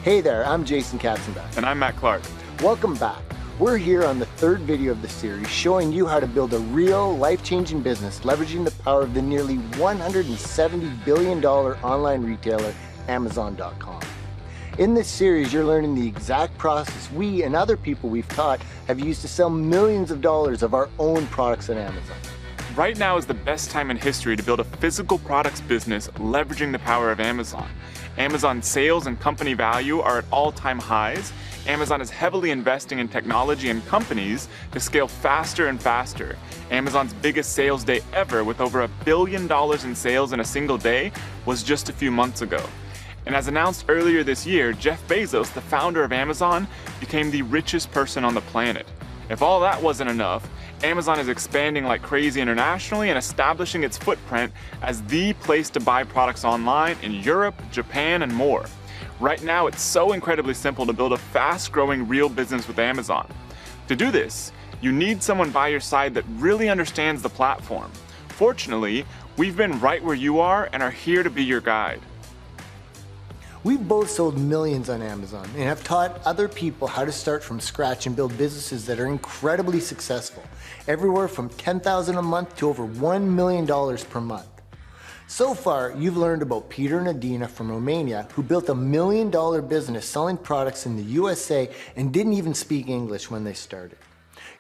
Hey there, I'm Jason Katzenbach. And I'm Matt Clark. Welcome back. We're here on the third video of the series showing you how to build a real life-changing business leveraging the power of the nearly $170 billion online retailer, Amazon.com. In this series, you're learning the exact process we and other people we've taught have used to sell millions of dollars of our own products on Amazon. Right now is the best time in history to build a physical products business leveraging the power of Amazon. Amazon sales and company value are at all-time highs. Amazon is heavily investing in technology and companies to scale faster and faster. Amazon's biggest sales day ever, with over $1 billion in sales in a single day, was just a few months ago. And as announced earlier this year, Jeff Bezos, the founder of Amazon, became the richest person on the planet. If all that wasn't enough, Amazon is expanding like crazy internationally and establishing its footprint as the place to buy products online in Europe, Japan, and more. Right now, it's so incredibly simple to build a fast-growing real business with Amazon. To do this, you need someone by your side that really understands the platform. Fortunately, we've been right where you are and are here to be your guide. We've both sold millions on Amazon and have taught other people how to start from scratch and build businesses that are incredibly successful, everywhere from $10,000 a month to over $1 million per month. So far, you've learned about Peter and Adina from Romania, who built $1 million business selling products in the USA and didn't even speak English when they started.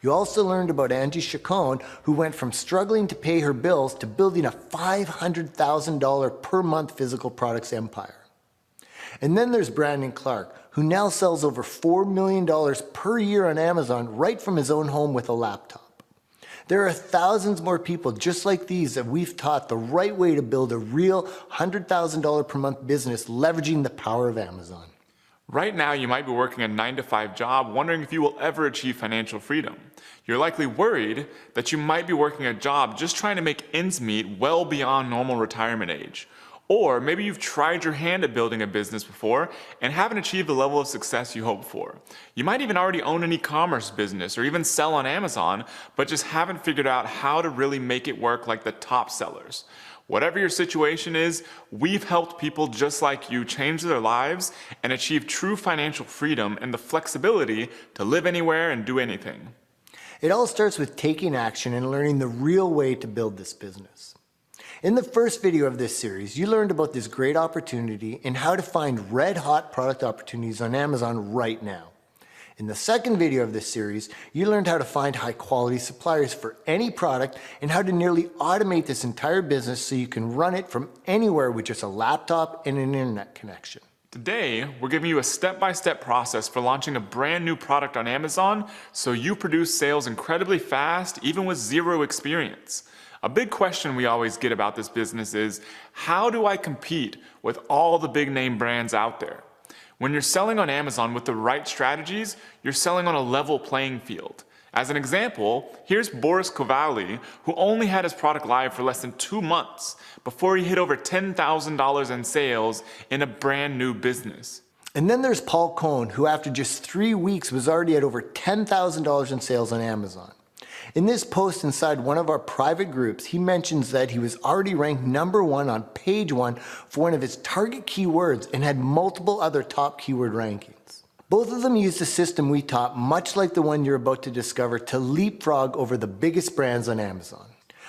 You also learned about Angie Chacon, who went from struggling to pay her bills to building a $500,000 per month physical products empire. And then there's Brandon Clark, who now sells over $4 million per year on Amazon right from his own home with a laptop. There are thousands more people just like these that we've taught the right way to build a real $100,000 per month business leveraging the power of Amazon. Right now, you might be working a 9-to-5 job, wondering if you will ever achieve financial freedom. You're likely worried that you might be working a job just trying to make ends meet well beyond normal retirement age. Or maybe you've tried your hand at building a business before and haven't achieved the level of success you hoped for. You might even already own an e-commerce business or even sell on Amazon, but just haven't figured out how to really make it work like the top sellers. Whatever your situation is, we've helped people just like you change their lives and achieve true financial freedom and the flexibility to live anywhere and do anything. It all starts with taking action and learning the real way to build this business. In the first video of this series, you learned about this great opportunity and how to find red-hot product opportunities on Amazon right now. In the second video of this series, you learned how to find high-quality suppliers for any product and how to nearly automate this entire business so you can run it from anywhere with just a laptop and an internet connection. Today, we're giving you a step-by-step process for launching a brand new product on Amazon so you produce sales incredibly fast, even with zero experience. A big question we always get about this business is, how do I compete with all the big name brands out there? When you're selling on Amazon with the right strategies, you're selling on a level playing field. As an example, here's Boris Kovali, who only had his product live for less than 2 months before he hit over $10,000 in sales in a brand new business. And then there's Paul Cohn, who after just 3 weeks was already at over $10,000 in sales on Amazon. In this post inside one of our private groups, he mentions that he was already ranked #1 on page 1 for one of his target keywords and had multiple other top keyword rankings. Both of them used a system we taught, much like the one you're about to discover, to leapfrog over the biggest brands on Amazon.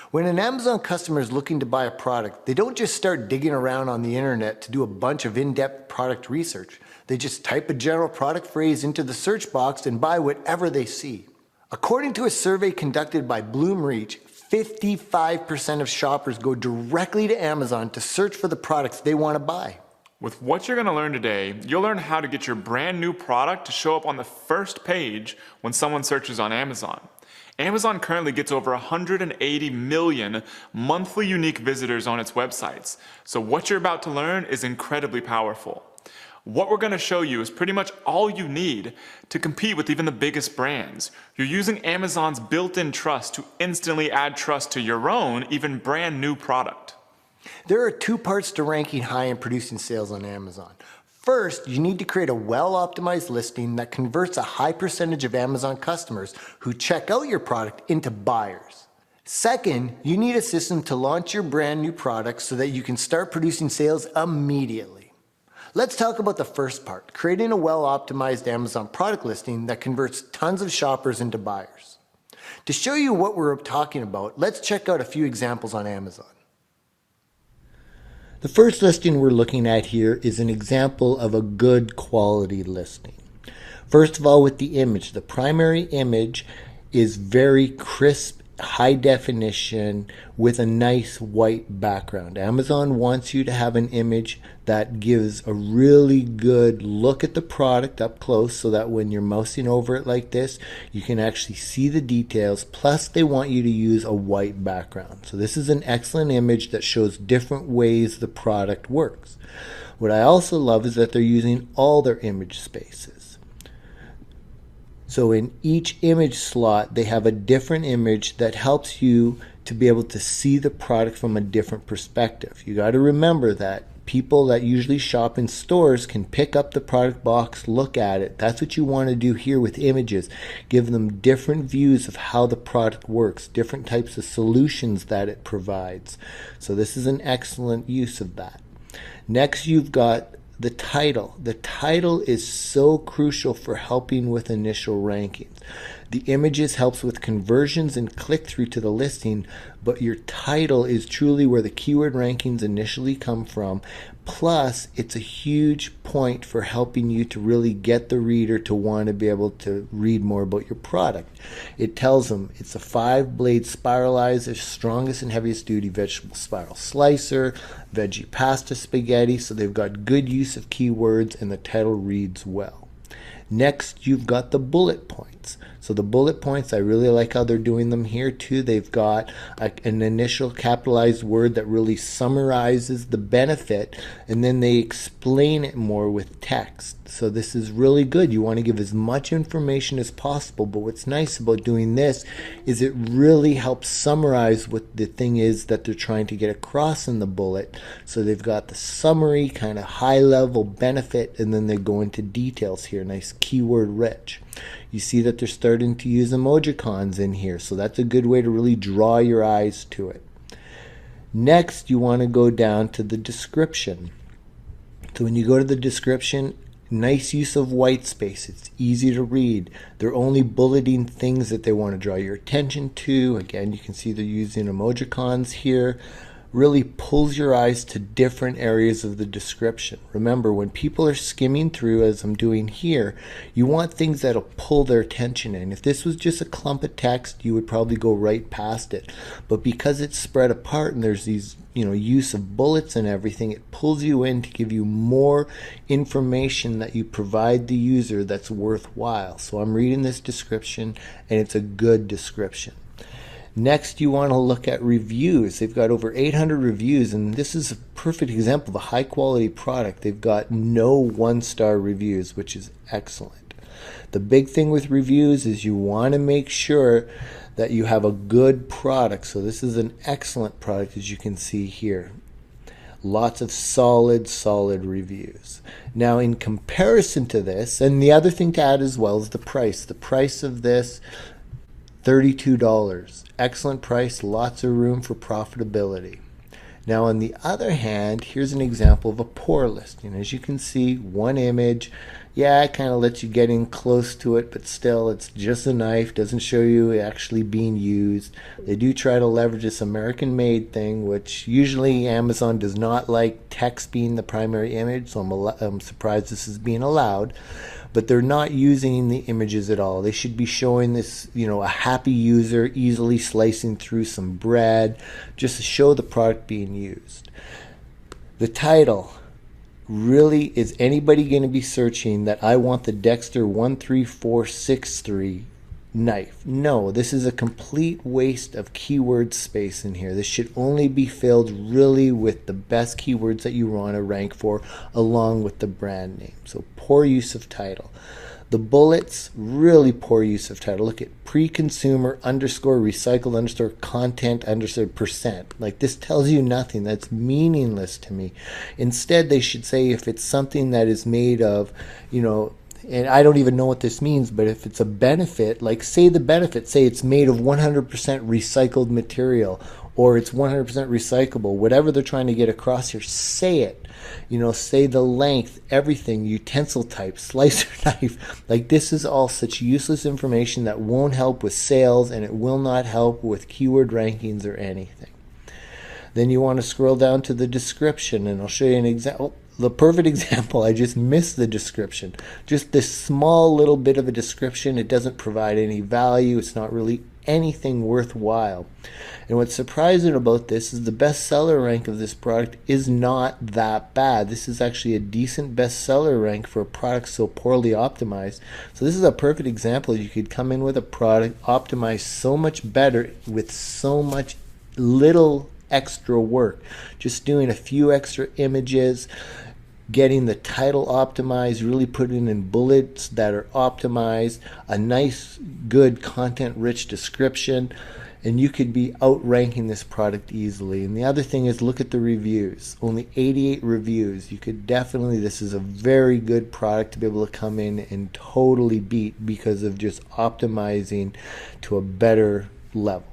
When an Amazon customer is looking to buy a product, they don't just start digging around on the internet to do a bunch of in-depth product research. They just type a general product phrase into the search box and buy whatever they see. According to a survey conducted by Bloomreach, 55% of shoppers go directly to Amazon to search for the products they want to buy. With what you're going to learn today, you'll learn how to get your brand new product to show up on the first page when someone searches on Amazon. Amazon currently gets over 180 million monthly unique visitors on its websites, so what you're about to learn is incredibly powerful. What we're going to show you is pretty much all you need to compete with even the biggest brands. You're using Amazon's built-in trust to instantly add trust to your own, even brand new product. There are 2 parts to ranking high and producing sales on Amazon. First, you need to create a well-optimized listing that converts a high percentage of Amazon customers who check out your product into buyers. Second, you need a system to launch your brand new product so that you can start producing sales immediately. Let's talk about the first part, creating a well-optimized Amazon product listing that converts tons of shoppers into buyers. To show you what we're talking about, let's check out a few examples on Amazon. The first listing we're looking at here is an example of a good quality listing. First of all, with the image, the primary image is very crisp, high definition with a nice white background. Amazon wants you to have an image that gives a really good look at the product up close so that when you're mousing over it like this, you can actually see the details. Plus, they want you to use a white background. So this is an excellent image that shows different ways the product works. What I also love is that they're using all their image spaces. So in each image slot, they have a different image that helps you to be able to see the product from a different perspective. You got to remember that people that usually shop in stores can pick up the product box, look at it. That's what you want to do here with images. Give them different views of how the product works, different types of solutions that it provides. So this is an excellent use of that. Next, you've got the title. The title is so crucial for helping with initial rankings. The images helps with conversions and click-through to the listing, but your title is truly where the keyword rankings initially come from. Plus, it's a huge point for helping you to really get the reader to want to be able to read more about your product. It tells them it's a 5-blade spiralizer, strongest and heaviest duty vegetable spiral slicer, veggie pasta spaghetti, so they've got good use of keywords and the title reads well. Next, you've got the bullet points. So the bullet points, I really like how they're doing them here too. They've got an initial capitalized word that really summarizes the benefit, and then they explain it more with text. So this is really good. You want to give as much information as possible, but what's nice about doing this is it really helps summarize what the thing is that they're trying to get across in the bullet. So they've got the summary, kind of high level benefit, and then they go into details here, nice keyword rich. You see that they're starting to use emojicons in here, so that's a good way to really draw your eyes to it. Next, you want to go down to the description. So when you go to the description, nice use of white space. It's easy to read. They're only bulleting things that they want to draw your attention to. Again, you can see they're using emojicons here. Really pulls your eyes to different areas of the description. Remember, when people are skimming through, as I'm doing here, you want things that'll pull their attention in. If this was just a clump of text, you would probably go right past it. But because it's spread apart and there's these, use of bullets and everything, it pulls you in to give you more information that you provide the user that's worthwhile. So I'm reading this description, and it's a good description. Next, you want to look at reviews. They've got over 800 reviews, and this is a perfect example of a high-quality product. They've got no one-star reviews, which is excellent. The big thing with reviews is you want to make sure that you have a good product. So this is an excellent product, as you can see here. Lots of solid reviews. Now, in comparison to this, and the other thing to add as well is the price. The price of this, $32. Excellent price, lots of room for profitability. Now, on the other hand, here's an example of a poor listing. As you can see, one image. Yeah, it kind of lets you get in close to it, but still, it's just a knife. Doesn't show you it actually being used. They do try to leverage this American-made thing, which usually Amazon does not like text being the primary image, so I'm surprised this is being allowed. But they're not using the images at all. They should be showing this, a happy user easily slicing through some bread, just to show the product being used. The title. Really, is anybody going to be searching that I want the Dexter 13463 knife? No, this is a complete waste of keyword space in here. This should only be filled really with the best keywords that you want to rank for, along with the brand name. So poor use of title. The bullets, really poor use of title. Look at pre-consumer underscore recycled underscore content underscore percent. Like, this tells you nothing. That's meaningless to me. Instead, they should say if it's something that is made of, and I don't even know what this means, but if it's a benefit, like say the benefit, say it's made of 100% recycled material, or it's 100% recyclable. Whatever they're trying to get across here, say it. Say the length, everything, utensil type, slicer knife. Like, this is all such useless information that won't help with sales, and it will not help with keyword rankings or anything. Then you want to scroll down to the description, and I'll show you an example. The perfect example, I just missed the description. Just this small little bit of a description. It doesn't provide any value. It's not really anything worthwhile. And what's surprising about this is the bestseller rank of this product is not that bad. This is actually a decent bestseller rank for a product so poorly optimized. So this is a perfect example. You could come in with a product optimized so much better with so much little extra work. Just doing a few extra images, getting the title optimized, really putting in bullets that are optimized, a nice, good, content-rich description, and you could be outranking this product easily. And the other thing is, look at the reviews. Only 88 reviews. You could definitely, this is a very good product to be able to come in and totally beat because of just optimizing to a better level.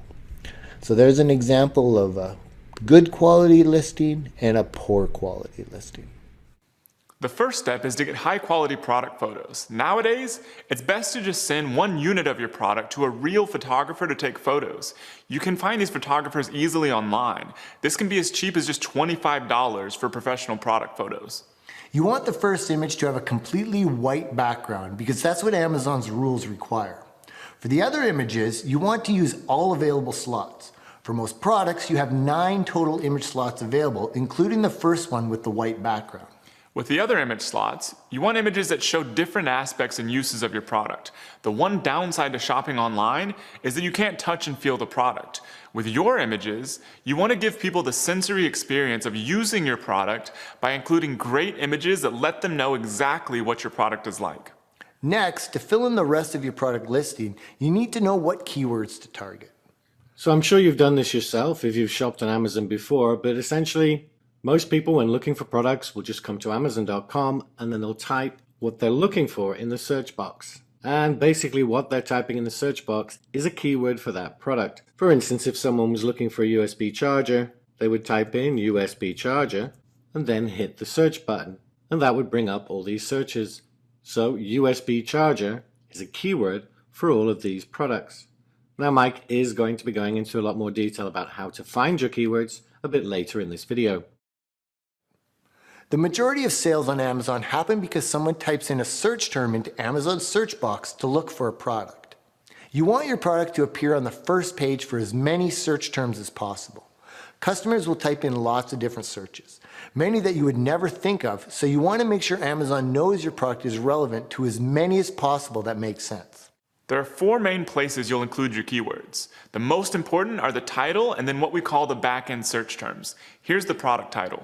So there's an example of a good quality listing and a poor quality listing. The first step is to get high quality product photos. Nowadays, it's best to just send one unit of your product to a real photographer to take photos. You can find these photographers easily online. This can be as cheap as just $25 for professional product photos. You want the first image to have a completely white background because that's what Amazon's rules require. For the other images, you want to use all available slots. For most products, you have 9 total image slots available, including the first one with the white background. With the other image slots, you want images that show different aspects and uses of your product. The one downside to shopping online is that you can't touch and feel the product. With your images, you want to give people the sensory experience of using your product by including great images that let them know exactly what your product is like. Next, to fill in the rest of your product listing, you need to know what keywords to target. So I'm sure you've done this yourself if you've shopped on Amazon before, but essentially, most people, when looking for products, will just come to Amazon.com and then they'll type what they're looking for in the search box. And basically what they're typing in the search box is a keyword for that product. For instance, if someone was looking for a USB charger, they would type in USB charger and then hit the search button. And that would bring up all these searches. So USB charger is a keyword for all of these products. Now Mike is going to be going into a lot more detail about how to find your keywords a bit later in this video. The majority of sales on Amazon happen because someone types in a search term into Amazon's search box to look for a product. You want your product to appear on the first page for as many search terms as possible. Customers will type in lots of different searches, many that you would never think of, so you want to make sure Amazon knows your product is relevant to as many as possible that make sense. There are 4 main places you'll include your keywords. The most important are the title and then what we call the back-end search terms. Here's the product title.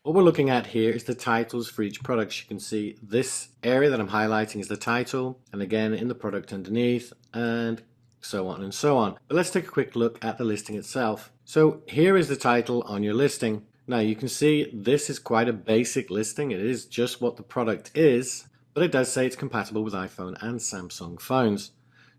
What we're looking at here is the titles for each product. You can see this area that I'm highlighting is the title, and again in the product underneath, and so on and so on. But let's take a quick look at the listing itself. So here is the title on your listing. Now you can see this is quite a basic listing. It is just what the product is, but it does say it's compatible with iPhone and Samsung phones.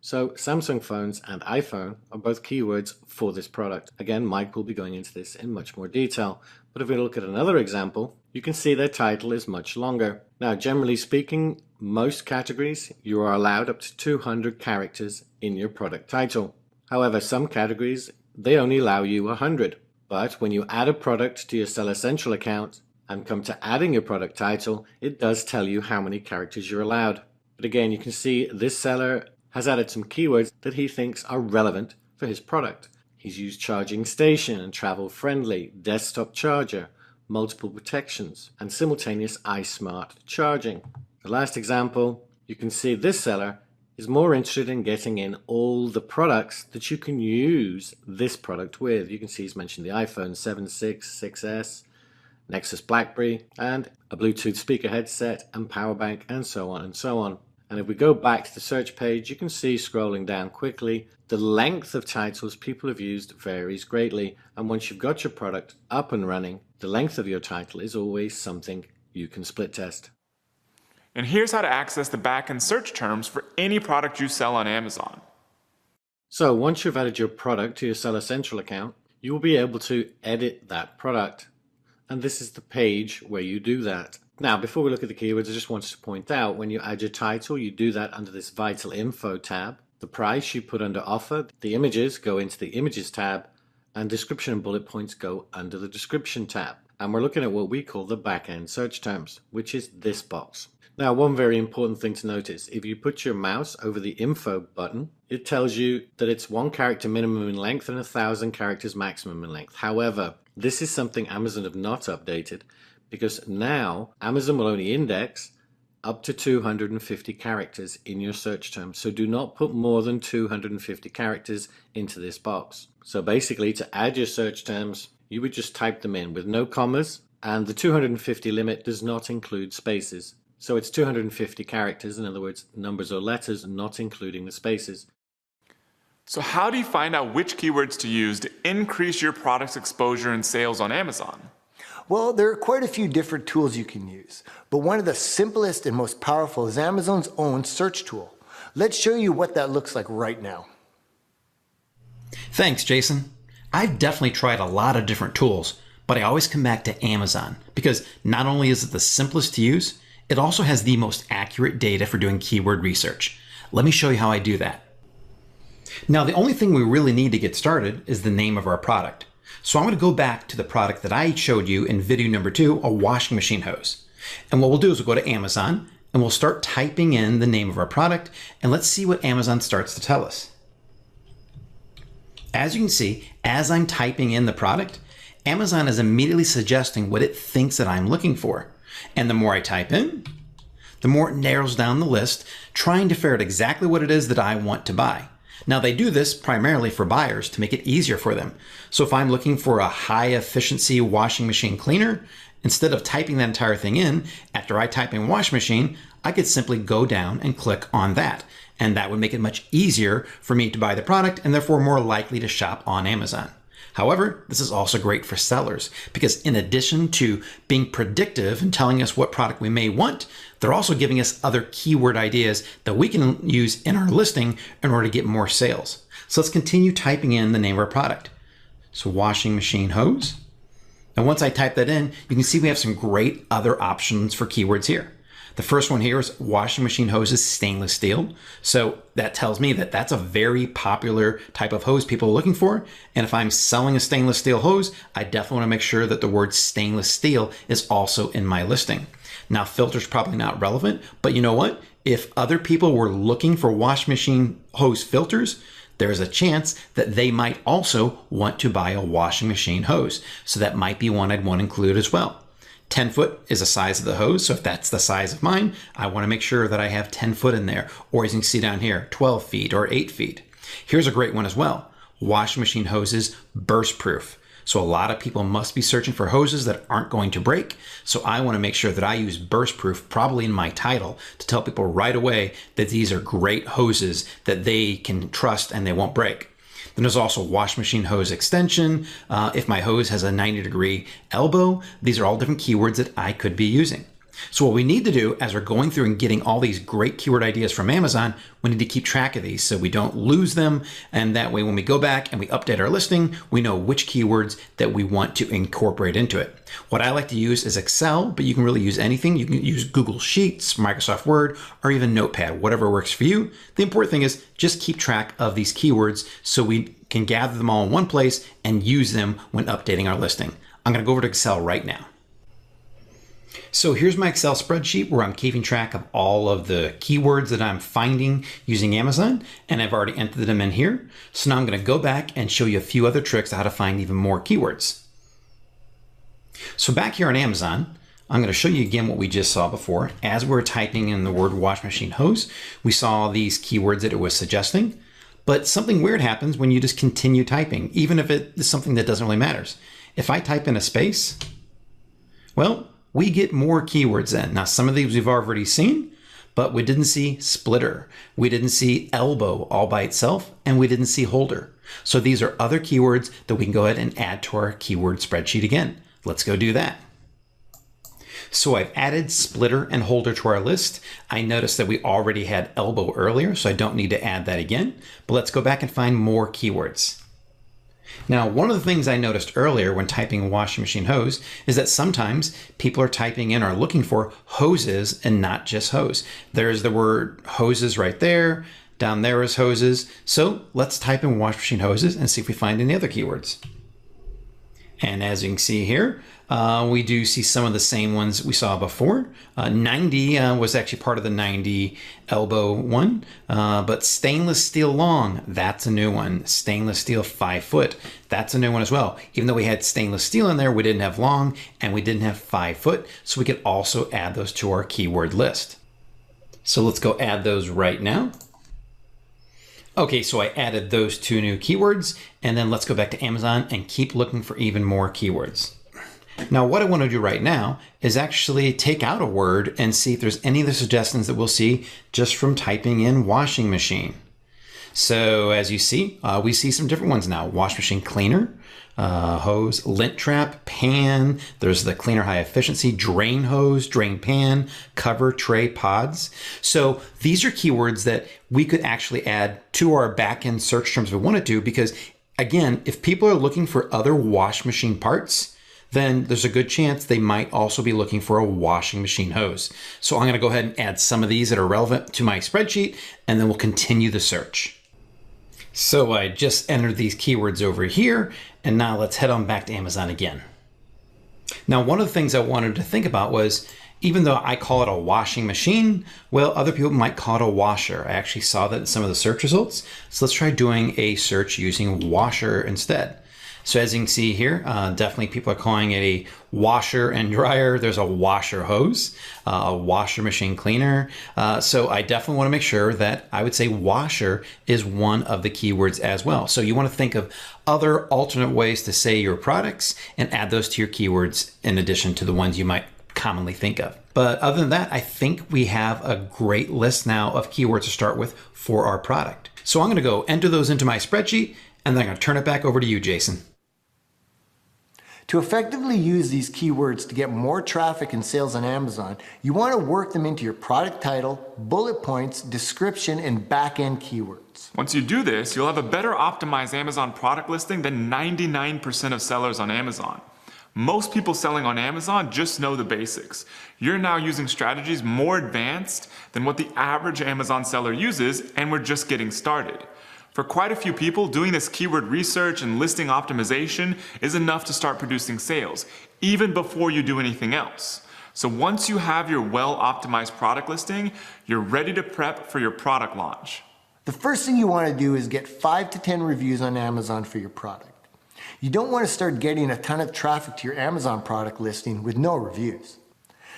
So Samsung phones and iPhone are both keywords for this product. Again, Mike will be going into this in much more detail. But if we look at another example, you can see their title is much longer. Now, generally speaking, most categories, you are allowed up to 200 characters in your product title. However, some categories, they only allow you 100. But when you add a product to your Seller Central account and come to adding your product title, it does tell you how many characters you're allowed. But again, you can see this seller has added some keywords that he thinks are relevant for his product. He's used charging station and travel friendly, desktop charger, multiple protections, and simultaneous iSmart charging. The last example, you can see this seller is more interested in getting in all the products that you can use this product with. You can see he's mentioned the iPhone 7, 6, 6S, Nexus BlackBerry, and a Bluetooth speaker headset and power bank, and so on and so on. And if we go back to the search page, you can see scrolling down quickly, the length of titles people have used varies greatly. And once you've got your product up and running, the length of your title is always something you can split test. And here's how to access the back-end search terms for any product you sell on Amazon. So once you've added your product to your Seller Central account, you will be able to edit that product. And this is the page where you do that. Now, before we look at the keywords, I just wanted to point out when you add your title, you do that under this Vital Info tab. The price you put under offer, the images go into the Images tab, and description and bullet points go under the Description tab. And we're looking at what we call the back-end search terms, which is this box. Now, one very important thing to notice, if you put your mouse over the Info button, it tells you that it's 1 character minimum in length and 1,000 characters maximum in length. However, this is something Amazon have not updated, because now Amazon will only index up to 250 characters in your search term. So do not put more than 250 characters into this box. So basically, to add your search terms, you would just type them in with no commas, and the 250 limit does not include spaces. So it's 250 characters, in other words, numbers or letters, not including the spaces. So how do you find out which keywords to use to increase your product's exposure and sales on Amazon? Well, there are quite a few different tools you can use, but one of the simplest and most powerful is Amazon's own search tool. Let's show you what that looks like right now. Thanks, Jason. I've definitely tried a lot of different tools, but I always come back to Amazon because not only is it the simplest to use, it also has the most accurate data for doing keyword research. Let me show you how I do that. Now, the only thing we really need to get started is the name of our product. So I'm going to go back to the product that I showed you in video number 2, a washing machine hose. And what we'll do is we'll go to Amazon and we'll start typing in the name of our product, and let's see what Amazon starts to tell us. As you can see, as I'm typing in the product, Amazon is immediately suggesting what it thinks that I'm looking for. And the more I type in, the more it narrows down the list, trying to figure out exactly what it is that I want to buy. Now, they do this primarily for buyers to make it easier for them. So if I'm looking for a high efficiency washing machine cleaner, instead of typing that entire thing in, after I type in washing machine, I could simply go down and click on that. And that would make it much easier for me to buy the product and therefore more likely to shop on Amazon. However, this is also great for sellers because in addition to being predictive and telling us what product we may want, they're also giving us other keyword ideas that we can use in our listing in order to get more sales. So let's continue typing in the name of our product. So washing machine hose. And once I type that in, you can see we have some great other options for keywords here. The first one here is washing machine hoses stainless steel. So that tells me that that's a very popular type of hose people are looking for. And if I'm selling a stainless steel hose, I definitely want to make sure that the word stainless steel is also in my listing. Now, filter's probably not relevant, but you know what? If other people were looking for washing machine hose filters, there's a chance that they might also want to buy a washing machine hose. So that might be one I'd want to include as well. 10 foot is the size of the hose. So if that's the size of mine, I want to make sure that I have 10 foot in there. Or as you can see down here, 12 feet or 8 feet. Here's a great one as well. Washing machine hoses, burst proof. So a lot of people must be searching for hoses that aren't going to break. So I want to make sure that I use burst proof probably in my title to tell people right away that these are great hoses that they can trust and they won't break. Then there's also wash machine hose extension. If my hose has a 90-degree elbow, these are all different keywords that I could be using. So what we need to do as we're going through and getting all these great keyword ideas from Amazon, we need to keep track of these so we don't lose them. And that way, when we go back and we update our listing, we know which keywords that we want to incorporate into it. What I like to use is Excel, but you can really use anything. You can use Google Sheets, Microsoft Word, or even Notepad, whatever works for you. The important thing is just keep track of these keywords so we can gather them all in one place and use them when updating our listing. I'm going to go over to Excel right now. So here's my Excel spreadsheet where I'm keeping track of all of the keywords that I'm finding using Amazon, and I've already entered them in here. So now I'm going to go back and show you a few other tricks on how to find even more keywords. So back here on Amazon, I'm going to show you again what we just saw before. As we're typing in the word wash machine hose, we saw these keywords that it was suggesting, but something weird happens when you just continue typing, even if it is something that doesn't really matter. If I type in a space, well, we get more keywords in. Now, some of these we've already seen, but we didn't see splitter. We didn't see elbow all by itself, and we didn't see holder. So these are other keywords that we can go ahead and add to our keyword spreadsheet again. Let's go do that. So I've added splitter and holder to our list. I noticed that we already had elbow earlier, so I don't need to add that again. But let's go back and find more keywords. Now, one of the things I noticed earlier when typing washing machine hose is that sometimes people are typing in or looking for hoses and not just hose. There's the word hoses right there. Down there is hoses. So let's type in washing machine hoses and see if we find any other keywords. And as you can see here, we do see some of the same ones we saw before. 90 was actually part of the 90 elbow one, but stainless steel long, that's a new one. Stainless steel 5 foot, that's a new one as well. Even though we had stainless steel in there, we didn't have long and we didn't have 5 foot, so we could also add those to our keyword list. So let's go add those right now. Okay, so I added those 2 new keywords, and then let's go back to Amazon and keep looking for even more keywords. Now, what I want to do right now is actually take out a word and see if there's any of the suggestions that we'll see just from typing in washing machine. So as you see, we see some different ones now. Wash machine cleaner, hose, lint trap, pan. There's the cleaner high efficiency, drain hose, drain pan, cover, tray, pods. So these are keywords that we could actually add to our back-end search terms if we wanted to, because again, if people are looking for other wash machine parts, then there's a good chance they might also be looking for a washing machine hose. So I'm going to go ahead and add some of these that are relevant to my spreadsheet, and then we'll continue the search. So I just entered these keywords over here, and now let's head on back to Amazon again. Now, one of the things I wanted to think about was, even though I call it a washing machine, well, other people might call it a washer. I actually saw that in some of the search results. So let's try doing a search using washer instead. So as you can see here, definitely people are calling it a washer and dryer. There's a washer hose, a washer machine cleaner. So I definitely want to make sure that I would say washer is one of the keywords as well. So you want to think of other alternate ways to say your products and add those to your keywords in addition to the ones you might commonly think of. But other than that, I think we have a great list now of keywords to start with for our product. So I'm going to go enter those into my spreadsheet, and then I'm going to turn it back over to you, Jason. To effectively use these keywords to get more traffic and sales on Amazon, you want to work them into your product title, bullet points, description, and back-end keywords. Once you do this, you'll have a better optimized Amazon product listing than 99% of sellers on Amazon. Most people selling on Amazon just know the basics. You're now using strategies more advanced than what the average Amazon seller uses, and we're just getting started. For quite a few people, doing this keyword research and listing optimization is enough to start producing sales, even before you do anything else. So once you have your well-optimized product listing, you're ready to prep for your product launch. The first thing you want to do is get 5 to 10 reviews on Amazon for your product. You don't want to start getting a ton of traffic to your Amazon product listing with no reviews.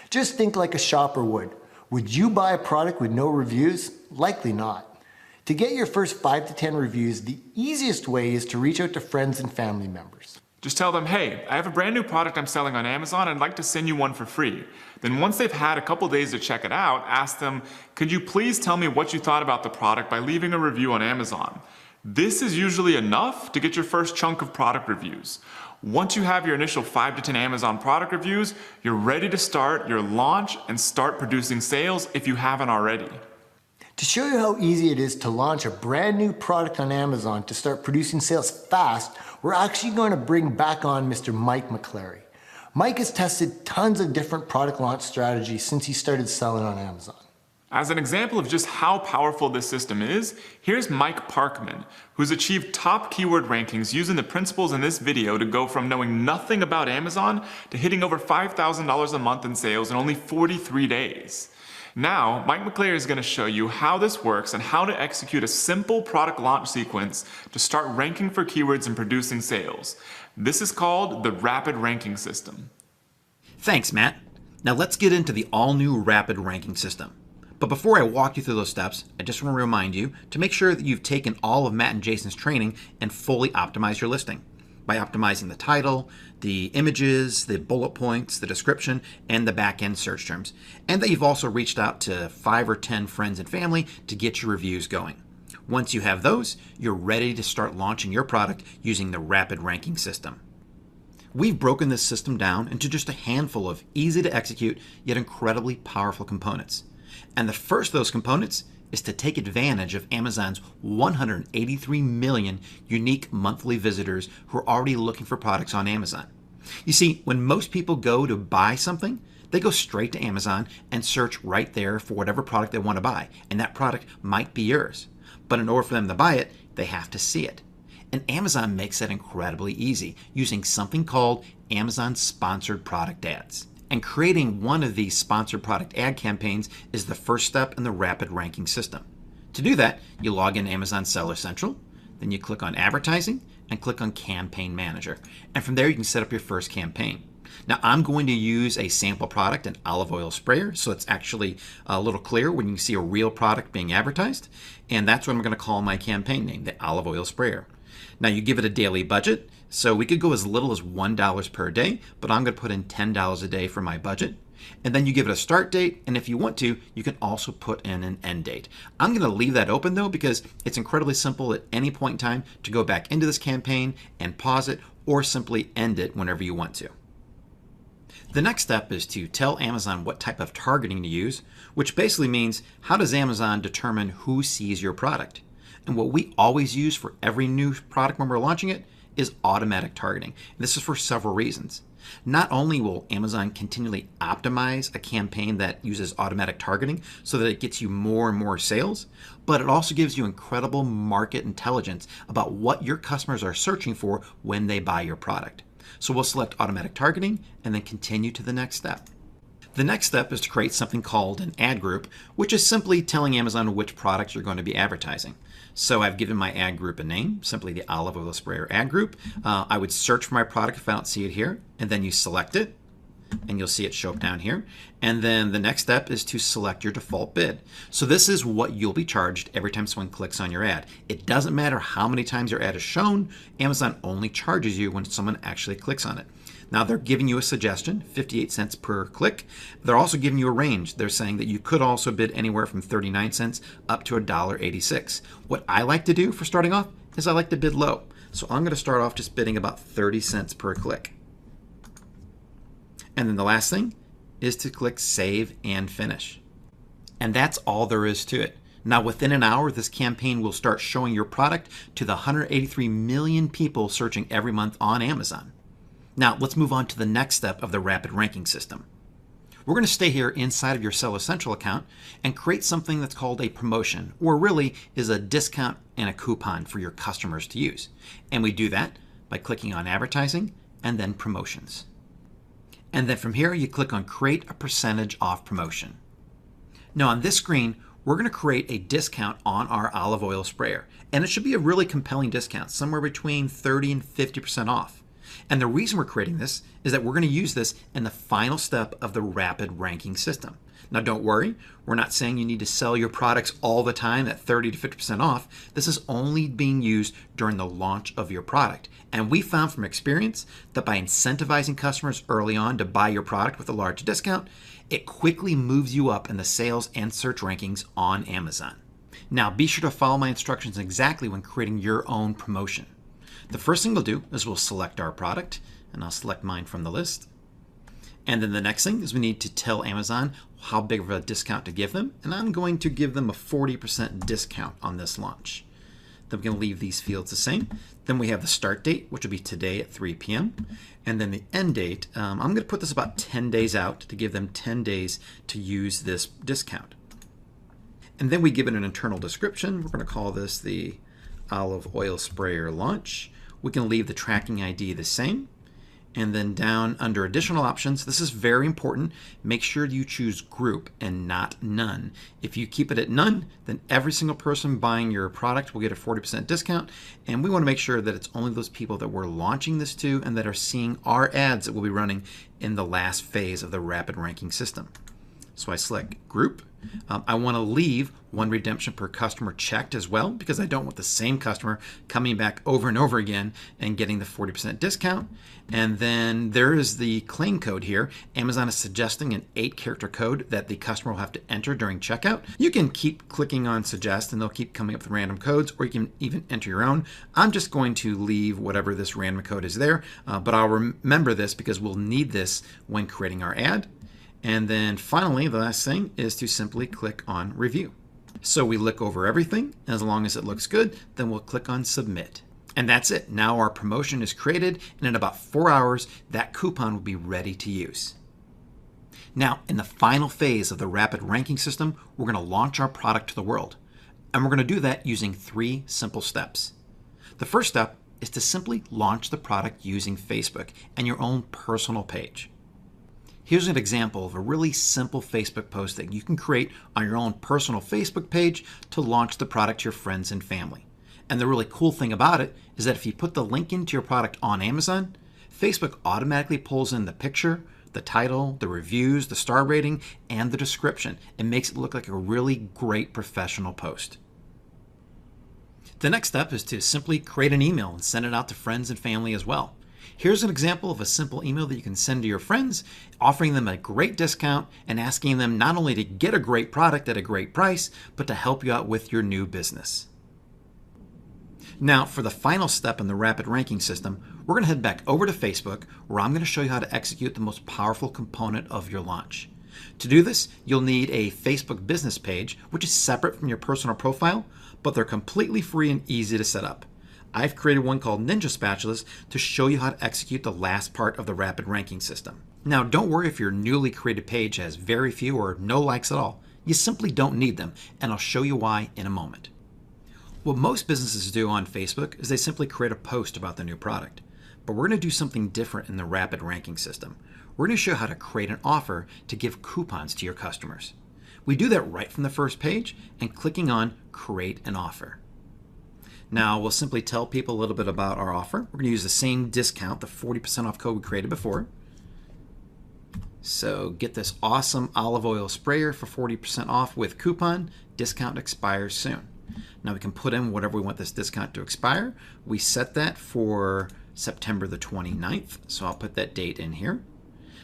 Just think like a shopper would. Would you buy a product with no reviews? Likely not. To get your first 5 to 10 reviews, the easiest way is to reach out to friends and family members. Just tell them, hey, I have a brand new product I'm selling on Amazon. I'd like to send you one for free. Then once they've had a couple days to check it out, ask them, could you please tell me what you thought about the product by leaving a review on Amazon? This is usually enough to get your first chunk of product reviews. Once you have your initial 5 to 10 Amazon product reviews, you're ready to start your launch and start producing sales if you haven't already. To show you how easy it is to launch a brand new product on Amazon to start producing sales fast, we're actually going to bring back on Mr. Mike McClary. Mike has tested tons of different product launch strategies since he started selling on Amazon. As an example of just how powerful this system is, here's Mike Parkman, who's achieved top keyword rankings using the principles in this video to go from knowing nothing about Amazon to hitting over $5,000 a month in sales in only 43 days. Now, Mike McClary is going to show you how this works and how to execute a simple product launch sequence to start ranking for keywords and producing sales. This is called the Rapid Ranking System. Thanks, Matt. Now let's get into the all-new Rapid Ranking System. But before I walk you through those steps, I just want to remind you to make sure that you've taken all of Matt and Jason's training and fully optimized your listing by optimizing the title, the images, the bullet points, the description, and the back-end search terms. And that you've also reached out to 5 or 10 friends and family to get your reviews going. Once you have those, you're ready to start launching your product using the Rapid Ranking System. We've broken this system down into just a handful of easy to execute yet incredibly powerful components. And the first of those components is to take advantage of Amazon's 183 million unique monthly visitors who are already looking for products on Amazon. You see, when most people go to buy something, they go straight to Amazon and search right there for whatever product they want to buy, and that product might be yours. But in order for them to buy it, they have to see it. And Amazon makes that incredibly easy using something called Amazon Sponsored Product Ads. And creating one of these sponsored product ad campaigns is the first step in the rapid ranking system. To do that, you log in Amazon Seller Central, then you click on Advertising and click on Campaign Manager. And from there you can set up your first campaign. Now I'm going to use a sample product, an olive oil sprayer, so it's actually a little clearer when you see a real product being advertised. And that's what I'm going to call my campaign name, the olive oil sprayer. Now you give it a daily budget, so we could go as little as $1 per day, but I'm going to put in $10 a day for my budget. And then you give it a start date, and if you want to, you can also put in an end date. I'm going to leave that open though, because it's incredibly simple at any point in time to go back into this campaign and pause it, or simply end it whenever you want to. The next step is to tell Amazon what type of targeting to use, which basically means how does Amazon determine who sees your product? And what we always use for every new product when we're launching it is automatic targeting. And this is for several reasons. Not only will Amazon continually optimize a campaign that uses automatic targeting so that it gets you more and more sales, but it also gives you incredible market intelligence about what your customers are searching for when they buy your product. So we'll select automatic targeting and then continue to the next step. The next step is to create something called an ad group, which is simply telling Amazon which products you're going to be advertising. So I've given my ad group a name, simply the olive oil sprayer ad group. I would search for my product if I don't see it here, and then you select it, and you'll see it show up down here. And then the next step is to select your default bid. So this is what you'll be charged every time someone clicks on your ad. It doesn't matter how many times your ad is shown, Amazon only charges you when someone actually clicks on it. Now they're giving you a suggestion, 58 cents per click. They're also giving you a range. They're saying that you could also bid anywhere from 39 cents up to $1.86. What I like to do for starting off is I like to bid low. So I'm going to start off just bidding about 30 cents per click. And then the last thing is to click Save and Finish. And that's all there is to it. Now within an hour, this campaign will start showing your product to the 183 million people searching every month on Amazon. Now let's move on to the next step of the rapid ranking system. We're going to stay here inside of your Seller Central account and create something that's called a promotion, or really is a discount and a coupon for your customers to use. And we do that by clicking on Advertising and then Promotions. And then from here, you click on Create a Percentage Off Promotion. Now on this screen, we're going to create a discount on our olive oil sprayer. And it should be a really compelling discount, somewhere between 30 and 50% off. And the reason we're creating this is that we're going to use this in the final step of the rapid ranking system. Now don't worry, we're not saying you need to sell your products all the time at 30 to 50% off. This is only being used during the launch of your product. And we found from experience that by incentivizing customers early on to buy your product with a large discount, it quickly moves you up in the sales and search rankings on Amazon. Now be sure to follow my instructions exactly when creating your own promotion. The first thing we'll do is we'll select our product, and I'll select mine from the list. And then the next thing is we need to tell Amazon how big of a discount to give them, and I'm going to give them a 40% discount on this launch. Then we're going to leave these fields the same. Then we have the start date, which will be today at 3 p.m. And then the end date, I'm going to put this about 10 days out to give them 10 days to use this discount. And then we give it an internal description. We're going to call this the olive oil sprayer launch. We can leave the tracking ID the same. And then down under additional options, this is very important. Make sure you choose group and not none. If you keep it at none, then every single person buying your product will get a 40% discount. And we want to make sure that it's only those people that we're launching this to and that are seeing our ads that will be running in the last phase of the rapid ranking system. So I select group I want to leave one redemption per customer checked as well, because I don't want the same customer coming back over and over again and getting the 40% discount. And then there is the claim code here. Amazon is suggesting an 8-character code that the customer will have to enter during checkout. You can keep clicking on suggest and they'll keep coming up with random codes, or you can even enter your own. I'm just going to leave whatever this random code is there, but I'll remember this because we'll need this when creating our ad. And then finally, the last thing is to simply click on review. So we look over everything, and as long as it looks good, then we'll click on submit. And that's it. Now our promotion is created, and in about 4 hours, that coupon will be ready to use. Now, in the final phase of the rapid ranking system, we're going to launch our product to the world. And we're going to do that using 3 simple steps. The first step is to simply launch the product using Facebook and your own personal page. Here's an example of a really simple Facebook post that you can create on your own personal Facebook page to launch the product to your friends and family. And the really cool thing about it is that if you put the link into your product on Amazon, Facebook automatically pulls in the picture, the title, the reviews, the star rating, and the description. It makes it look like a really great professional post. The next step is to simply create an email and send it out to friends and family as well. Here's an example of a simple email that you can send to your friends, offering them a great discount and asking them not only to get a great product at a great price, but to help you out with your new business. Now, for the final step in the rapid ranking system, we're going to head back over to Facebook, where I'm going to show you how to execute the most powerful component of your launch. To do this, you'll need a Facebook business page, which is separate from your personal profile, but they're completely free and easy to set up. I've created one called Ninja Spatulas to show you how to execute the last part of the rapid ranking system. Now, don't worry if your newly created page has very few or no likes at all. You simply don't need them, and I'll show you why in a moment. What most businesses do on Facebook is they simply create a post about the new product. But we're going to do something different in the rapid ranking system. We're going to show you how to create an offer to give coupons to your customers. We do that right from the first page and clicking on Create an Offer. Now, we'll simply tell people a little bit about our offer. We're going to use the same discount, the 40% off code we created before. So get this awesome olive oil sprayer for 40% off with coupon. Discount expires soon. Now we can put in whatever we want this discount to expire. We set that for September the 29th. So I'll put that date in here.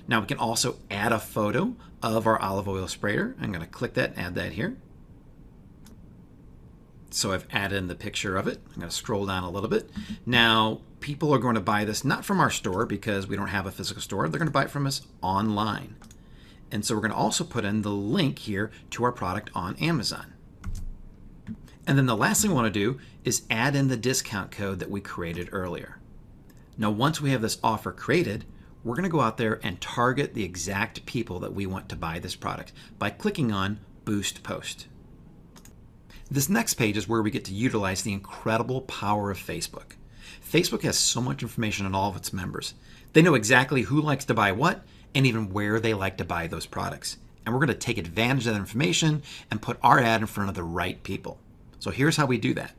Now we can also add a photo of our olive oil sprayer. I'm going to click that, add that here. So I've added in the picture of it. I'm going to scroll down a little bit. Now, people are going to buy this not from our store because we don't have a physical store. They're going to buy it from us online. And so we're going to also put in the link here to our product on Amazon. And then the last thing we want to do is add in the discount code that we created earlier. Now, once we have this offer created, we're going to go out there and target the exact people that we want to buy this product by clicking on Boost Post. This next page is where we get to utilize the incredible power of Facebook. Facebook has so much information on all of its members. They know exactly who likes to buy what and even where they like to buy those products. And we're going to take advantage of that information and put our ad in front of the right people. So here's how we do that.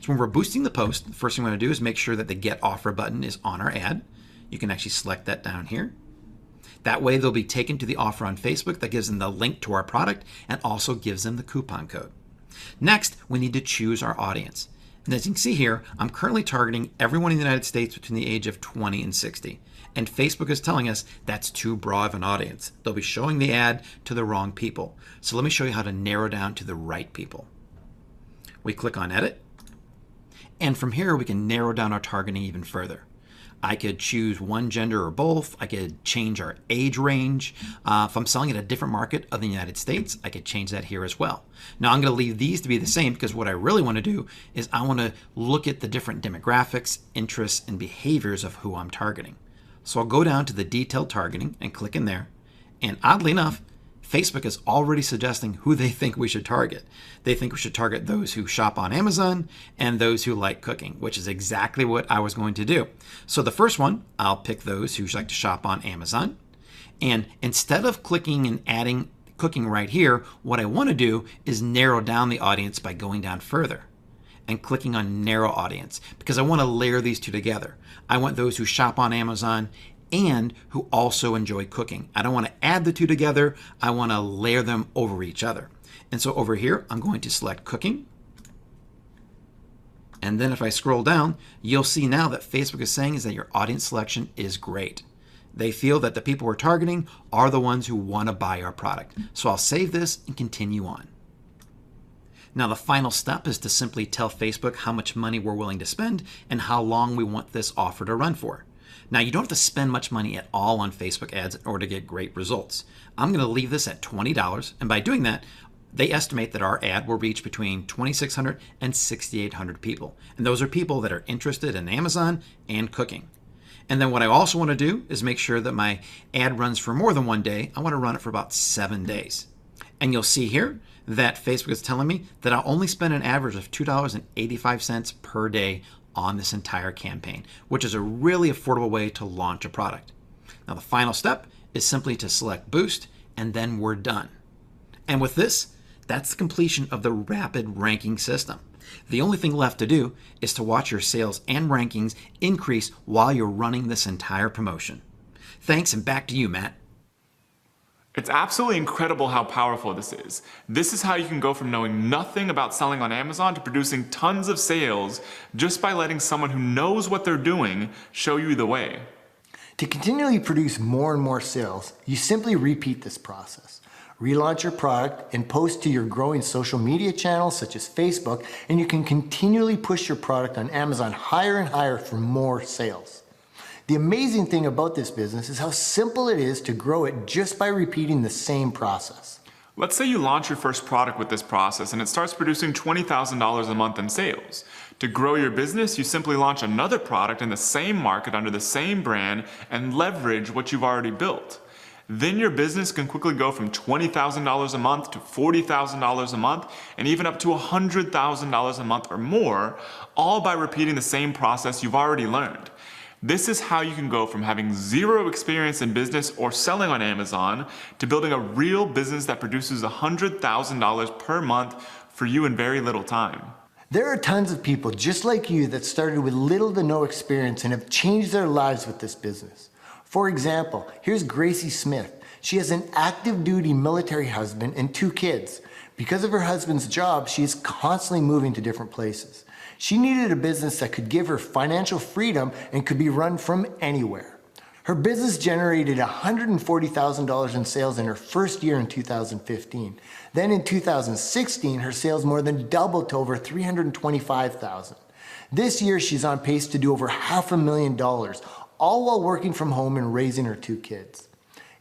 So when we're boosting the post, the first thing we want to do is make sure that the Get Offer button is on our ad. You can actually select that down here. That way they'll be taken to the offer on Facebook that gives them the link to our product and also gives them the coupon code. Next, we need to choose our audience. And as you can see here, I'm currently targeting everyone in the United States between the age of 20 and 60. And Facebook is telling us that's too broad of an audience. They'll be showing the ad to the wrong people. So let me show you how to narrow down to the right people. We click on Edit. And from here, we can narrow down our targeting even further. I could choose one gender or both. I could change our age range. If I'm selling at a different market of the United States, I could change that here as well. Now I'm going to leave these to be the same because what I really want to do is I want to look at the different demographics, interests, and behaviors of who I'm targeting. So I'll go down to the detailed targeting and click in there. And oddly enough, Facebook is already suggesting who they think we should target. They think we should target those who shop on Amazon and those who like cooking, which is exactly what I was going to do. So the first one, I'll pick those who like to shop on Amazon. And instead of clicking and adding cooking right here, what I want to do is narrow down the audience by going down further and clicking on narrow audience because I want to layer these two together. I want those who shop on Amazon and who also enjoy cooking. I don't want to add the two together. I want to layer them over each other. And so over here, I'm going to select cooking. And then if I scroll down, you'll see now that Facebook is saying is that your audience selection is great. They feel that the people we're targeting are the ones who want to buy our product. So I'll save this and continue on. Now the final step is to simply tell Facebook how much money we're willing to spend and how long we want this offer to run for. Now you don't have to spend much money at all on Facebook ads in order to get great results. I'm going to leave this at $20, and by doing that, they estimate that our ad will reach between 2,600 and 6,800 people. And those are people that are interested in Amazon and cooking. And then what I also want to do is make sure that my ad runs for more than one day. I want to run it for about 7 days. And you'll see here that Facebook is telling me that I'll only spend an average of $2.85 per day on this entire campaign, which is a really affordable way to launch a product. Now the final step is simply to select Boost, and then we're done. And with this, that's the completion of the rapid ranking system. The only thing left to do is to watch your sales and rankings increase while you're running this entire promotion. Thanks, and back to you, Matt. It's absolutely incredible how powerful this is. This is how you can go from knowing nothing about selling on Amazon to producing tons of sales just by letting someone who knows what they're doing show you the way. To continually produce more and more sales, you simply repeat this process. Relaunch your product and post to your growing social media channels such as Facebook, and you can continually push your product on Amazon higher and higher for more sales. The amazing thing about this business is how simple it is to grow it just by repeating the same process. Let's say you launch your first product with this process and it starts producing $20,000 a month in sales. To grow your business, you simply launch another product in the same market under the same brand and leverage what you've already built. Then your business can quickly go from $20,000 a month to $40,000 a month and even up to $100,000 a month or more, all by repeating the same process you've already learned. This is how you can go from having zero experience in business or selling on Amazon to building a real business that produces $100,000 per month for you in very little time. There are tons of people just like you that started with little to no experience and have changed their lives with this business. For example, here's Gracie Smith. She has an active duty military husband and 2 kids. Because of her husband's job, she is constantly moving to different places. She needed a business that could give her financial freedom and could be run from anywhere. Her business generated $140,000 in sales in her first year in 2015. Then in 2016, her sales more than doubled to over $325,000. This year, she's on pace to do over $500,000, all while working from home and raising her 2 kids.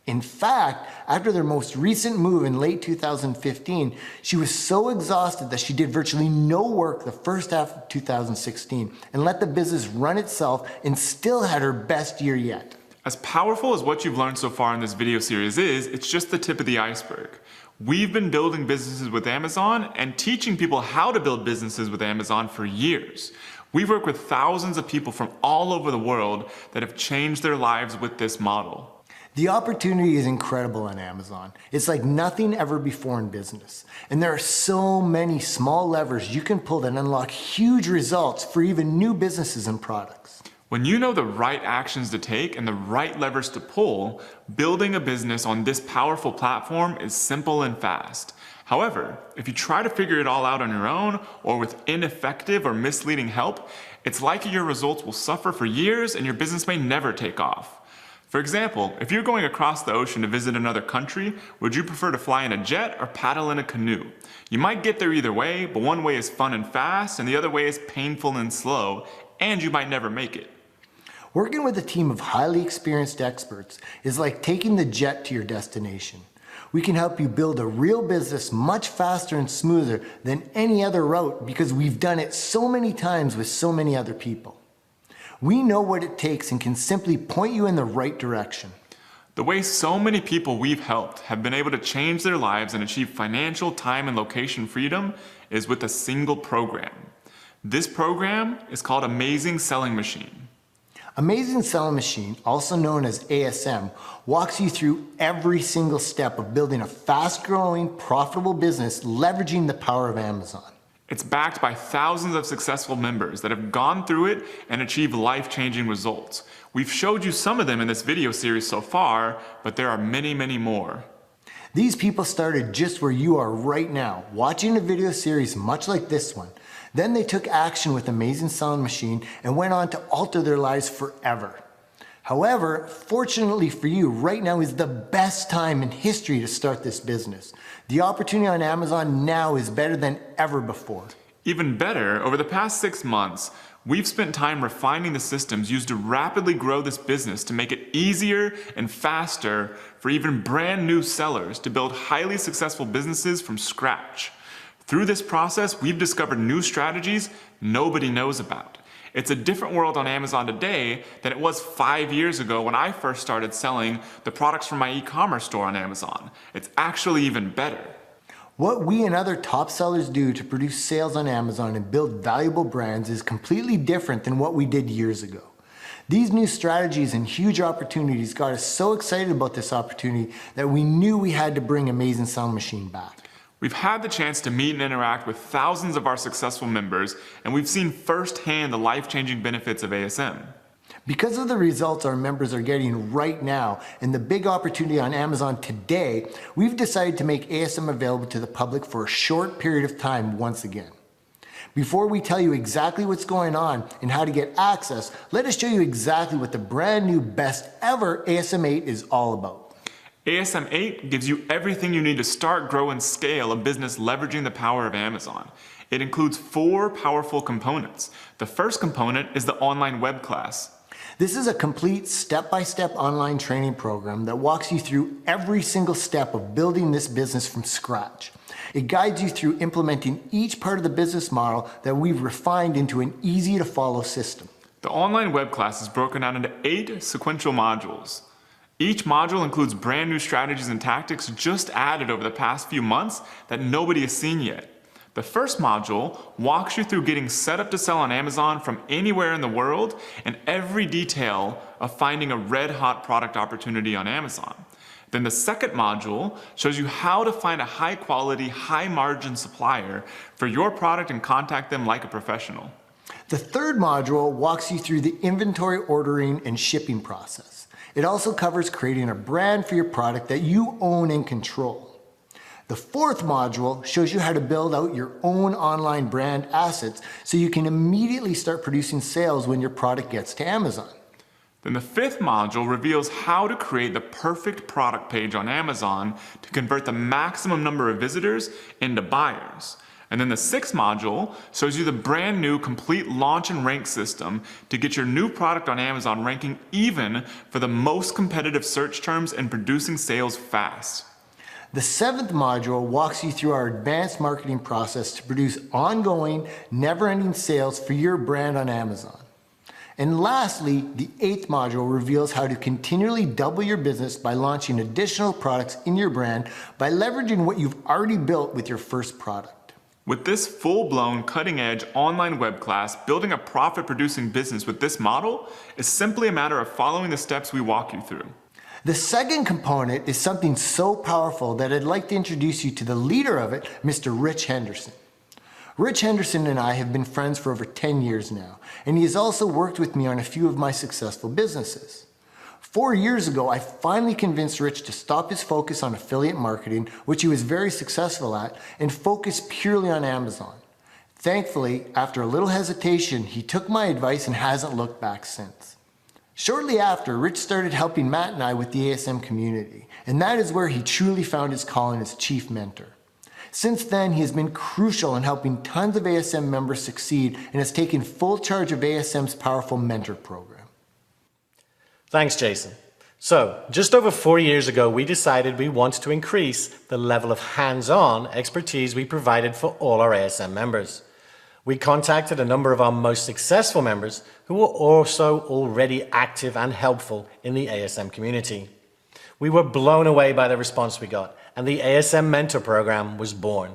In fact, after their most recent move in late 2015, she was so exhausted that she did virtually no work the first half of 2016 and let the business run itself and still had her best year yet. As powerful as what you've learned so far in this video series is, it's just the tip of the iceberg. We've been building businesses with Amazon and teaching people how to build businesses with Amazon for years. We've worked with thousands of people from all over the world that have changed their lives with this model. The opportunity is incredible on Amazon. It's like nothing ever before in business. And there are so many small levers you can pull that unlock huge results for even new businesses and products. When you know the right actions to take and the right levers to pull, building a business on this powerful platform is simple and fast. However, if you try to figure it all out on your own or with ineffective or misleading help, it's likely your results will suffer for years and your business may never take off. For example, if you're going across the ocean to visit another country, would you prefer to fly in a jet or paddle in a canoe? You might get there either way, but one way is fun and fast and the other way is painful and slow, and you might never make it. Working with a team of highly experienced experts is like taking the jet to your destination. We can help you build a real business much faster and smoother than any other route because we've done it so many times with so many other people. We know what it takes and can simply point you in the right direction. The way so many people we've helped have been able to change their lives and achieve financial, time, and location freedom is with a single program. This program is called Amazing Selling Machine. Amazing Selling Machine, also known as ASM, walks you through every single step of building a fast-growing, profitable business leveraging the power of Amazon. It's backed by thousands of successful members that have gone through it and achieved life-changing results. We've showed you some of them in this video series so far, but there are many, many more. These people started just where you are right now, watching a video series much like this one. Then they took action with Amazing Sound Machine and went on to alter their lives forever. However, fortunately for you, right now is the best time in history to start this business. The opportunity on Amazon now is better than ever before. Even better, over the past 6 months, we've spent time refining the systems used to rapidly grow this business to make it easier and faster for even brand new sellers to build highly successful businesses from scratch. Through this process, we've discovered new strategies nobody knows about. It's a different world on Amazon today than it was 5 years ago when I first started selling the products from my e-commerce store on Amazon. It's actually even better. What we and other top sellers do to produce sales on Amazon and build valuable brands is completely different than what we did years ago. These new strategies and huge opportunities got us so excited about this opportunity that we knew we had to bring Amazing Sound Machine back. We've had the chance to meet and interact with thousands of our successful members, and we've seen firsthand the life-changing benefits of ASM. Because of the results our members are getting right now and the big opportunity on Amazon today, we've decided to make ASM available to the public for a short period of time once again. Before we tell you exactly what's going on and how to get access, let us show you exactly what the brand new best ever ASM 8 is all about. ASM 8 gives you everything you need to start, grow, and scale a business leveraging the power of Amazon. It includes 4 powerful components. The first component is the online web class. This is a complete step-by-step online training program that walks you through every single step of building this business from scratch. It guides you through implementing each part of the business model that we've refined into an easy-to-follow system. The online web class is broken down into 8 sequential modules. Each module includes brand new strategies and tactics just added over the past few months that nobody has seen yet. The first module walks you through getting set up to sell on Amazon from anywhere in the world and every detail of finding a red-hot product opportunity on Amazon. Then the second module shows you how to find a high-quality, high-margin supplier for your product and contact them like a professional. The third module walks you through the inventory ordering and shipping process. It also covers creating a brand for your product that you own and control. The fourth module shows you how to build out your own online brand assets so you can immediately start producing sales when your product gets to Amazon. Then the fifth module reveals how to create the perfect product page on Amazon to convert the maximum number of visitors into buyers. And then the sixth module shows you the brand new complete launch and rank system to get your new product on Amazon ranking even for the most competitive search terms and producing sales fast. The seventh module walks you through our advanced marketing process to produce ongoing, never-ending sales for your brand on Amazon. And lastly, the eighth module reveals how to continually double your business by launching additional products in your brand by leveraging what you've already built with your first product. With this full-blown, cutting-edge online web class, building a profit-producing business with this model is simply a matter of following the steps we walk you through. The second component is something so powerful that I'd like to introduce you to the leader of it, Mr. Rich Henderson. Rich Henderson and I have been friends for over 10 years now, and he has also worked with me on a few of my successful businesses. 4 years ago, I finally convinced Rich to stop his focus on affiliate marketing, which he was very successful at, and focus purely on Amazon. Thankfully, after a little hesitation, he took my advice and hasn't looked back since. Shortly after, Rich started helping Matt and I with the ASM community, and that is where he truly found his calling as chief mentor. Since then, he has been crucial in helping tons of ASM members succeed and has taken full charge of ASM's powerful mentor program. Thanks, Jason. So, just over 4 years ago, we decided we wanted to increase the level of hands-on expertise we provided for all our ASM members. We contacted a number of our most successful members who were also already active and helpful in the ASM community. We were blown away by the response we got, and the ASM Mentor Program was born.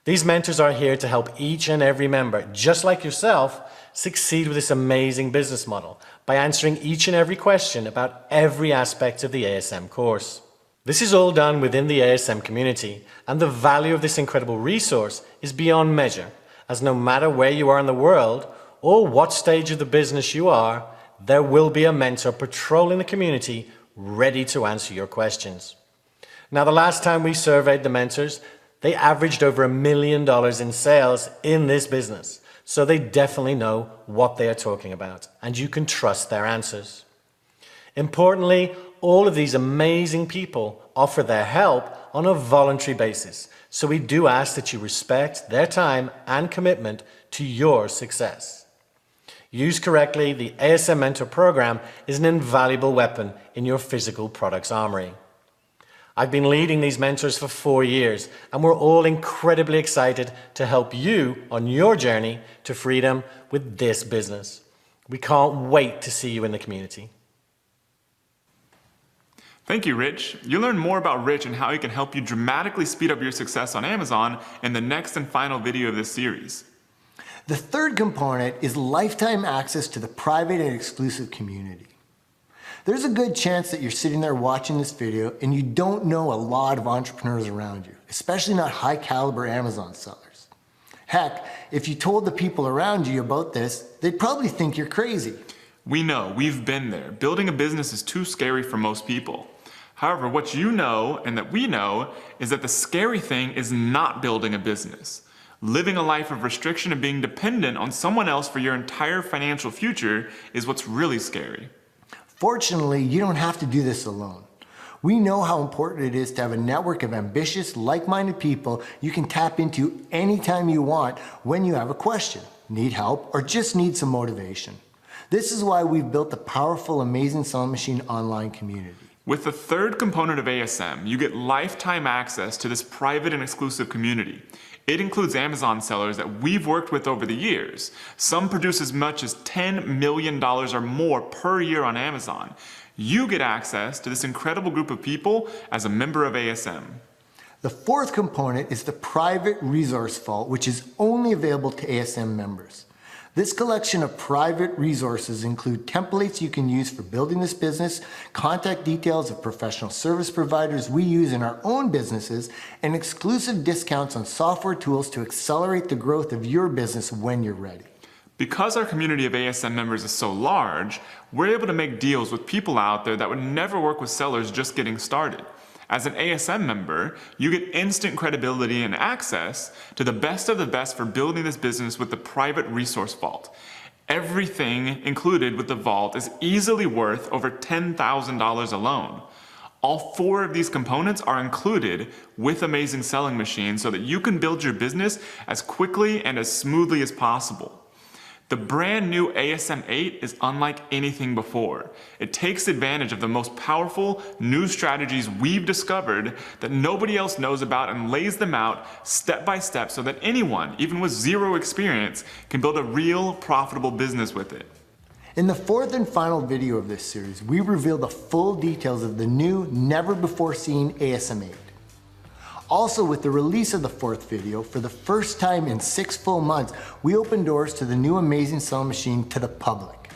These mentors are here to help each and every member, just like yourself, succeed with this amazing business model by answering each and every question about every aspect of the ASM course. This is all done within the ASM community, and the value of this incredible resource is beyond measure, as no matter where you are in the world or what stage of the business you are, there will be a mentor patrolling the community ready to answer your questions. Now, the last time we surveyed the mentors, they averaged over $1 million in sales in this business. So they definitely know what they are talking about, and you can trust their answers. Importantly, all of these amazing people offer their help on a voluntary basis. So we do ask that you respect their time and commitment to your success. Used correctly, the ASM Mentor Program is an invaluable weapon in your physical products armory. I've been leading these mentors for 4 years, and we're all incredibly excited to help you on your journey to freedom with this business. We can't wait to see you in the community. Thank you, Rich. You'll learn more about Rich and how he can help you dramatically speed up your success on Amazon in the next and final video of this series. The third component is lifetime access to the private and exclusive community. There's a good chance that you're sitting there watching this video and you don't know a lot of entrepreneurs around you, especially not high caliber Amazon sellers. Heck, if you told the people around you about this, they'd probably think you're crazy. We know, we've been there. Building a business is too scary for most people. However, what you know and that we know is that the scary thing is not building a business. Living a life of restriction and being dependent on someone else for your entire financial future is what's really scary. Fortunately, you don't have to do this alone. We know how important it is to have a network of ambitious, like-minded people you can tap into anytime you want when you have a question, need help, or just need some motivation. This is why we've built the powerful Amazing Selling Machine online community. With the third component of ASM, you get lifetime access to this private and exclusive community. It includes Amazon sellers that we've worked with over the years. Some produce as much as $10 million or more per year on Amazon. You get access to this incredible group of people as a member of ASM. The fourth component is the private resource vault, which is only available to ASM members. This collection of private resources include templates you can use for building this business, contact details of professional service providers we use in our own businesses, and exclusive discounts on software tools to accelerate the growth of your business when you're ready. Because our community of ASM members is so large, we're able to make deals with people out there that would never work with sellers just getting started. As an ASM member, you get instant credibility and access to the best of the best for building this business with the private resource vault. Everything included with the vault is easily worth over $10,000 alone. All 4 of these components are included with Amazing Selling Machine so that you can build your business as quickly and as smoothly as possible. The brand new ASM 8 is unlike anything before. It takes advantage of the most powerful new strategies we've discovered that nobody else knows about and lays them out step by step so that anyone, even with 0 experience, can build a real profitable business with it. In the fourth and final video of this series, we reveal the full details of the new, never-before-seen ASM 8. Also, with the release of the fourth video, for the first time in 6 full months, we opened doors to the new Amazing Selling Machine to the public.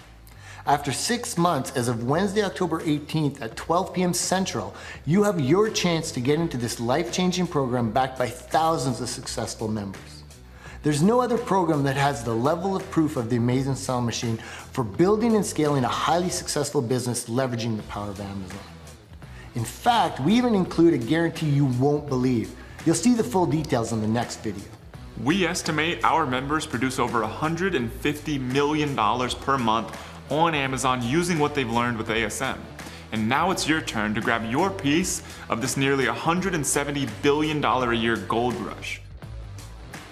After 6 months, as of Wednesday, October 18th at 12 p.m. Central, you have your chance to get into this life-changing program backed by thousands of successful members. There's no other program that has the level of proof of the Amazing Selling Machine for building and scaling a highly successful business leveraging the power of Amazon. In fact, we even include a guarantee you won't believe. You'll see the full details in the next video. We estimate our members produce over $150 million per month on Amazon using what they've learned with ASM. And now it's your turn to grab your piece of this nearly $170 billion a year gold rush.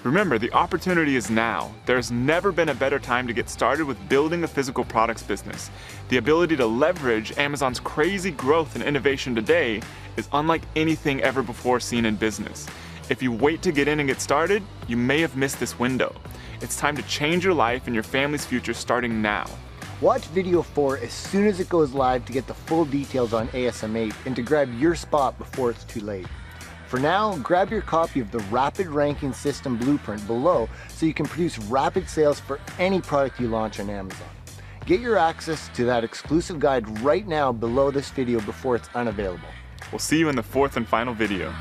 Remember, the opportunity is now. There's never been a better time to get started with building a physical products business. The ability to leverage Amazon's crazy growth and innovation today is unlike anything ever before seen in business. If you wait to get in and get started, you may have missed this window. It's time to change your life and your family's future starting now. Watch video 4 as soon as it goes live to get the full details on ASM 8 and to grab your spot before it's too late. For now, grab your copy of the Rapid Ranking System Blueprint below so you can produce rapid sales for any product you launch on Amazon. Get your access to that exclusive guide right now below this video before it's unavailable. We'll see you in the fourth and final video.